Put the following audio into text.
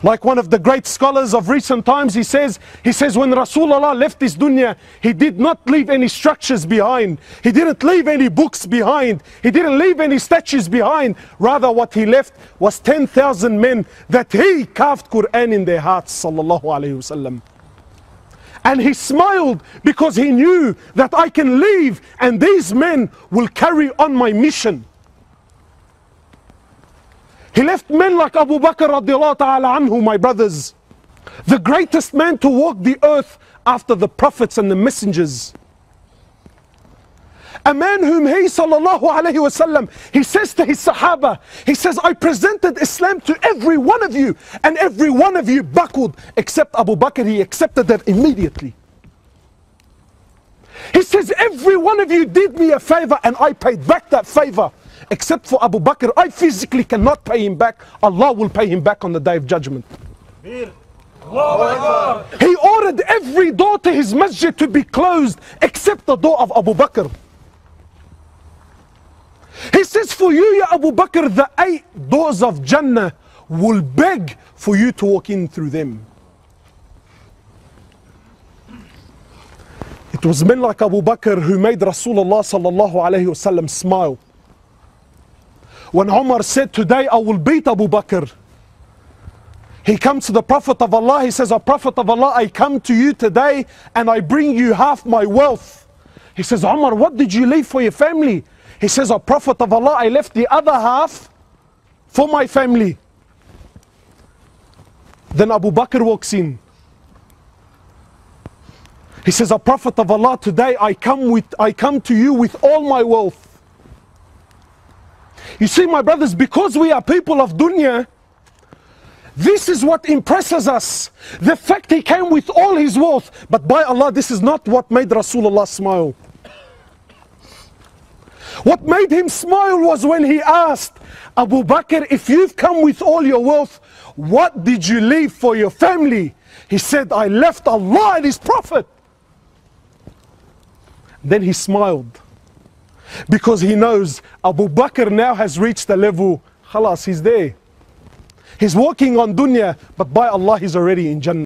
Like one of the great scholars of recent times, he says when Rasulullah left this dunya, he did not leave any structures behind. He didn't leave any books behind. He didn't leave any statues behind. Rather, what he left was 10,000 men that he carved Quran in their hearts, sallallahu alayhi wasallam. And he smiled because he knew that I can leave and these men will carry on my mission. He left men like Abubakr radiallahu ta'ala anhu, my brothers, the greatest man to walk the earth after the prophets and the messengers. A man whom he sallallahu alayhi wasallam, he says to his Sahaba, he says, I presented Islam to every one of you and every one of you buckled except Abu Bakr. He accepted that immediately. He says, every one of you did me a favor and I paid back that favor. Except for Abu Bakr, I physically cannot pay him back. Allah will pay him back on the day of judgment. He ordered every door to his masjid to be closed except the door of Abu Bakr. He says, for you, Ya Abu Bakr, the 8 doors of Jannah will beg for you to walk in through them. It was men like Abu Bakr who made Rasulullah sallallahu alayhi wasallam smile. When Umar said, today I will beat Abu Bakr, he comes to the Prophet of Allah, he says, O Prophet of Allah, I come to you today and I bring you half my wealth. He says, Umar, what did you leave for your family? He says, O Prophet of Allah, I left the other half for my family. Then Abu Bakr walks in. He says, O Prophet of Allah, today I come to you with all my wealth. You see, my brothers, because we are people of dunya, this is what impresses us. The fact he came with all his wealth. But by Allah, this is not what made Rasulullah smile. What made him smile was when he asked Abu Bakr, if you've come with all your wealth, what did you leave for your family? He said, I left Allah and His Prophet. Then he smiled. Because he knows Abu Bakr now has reached the level, khalas, he's there. He's walking on dunya, but by Allah he's already in Jannah.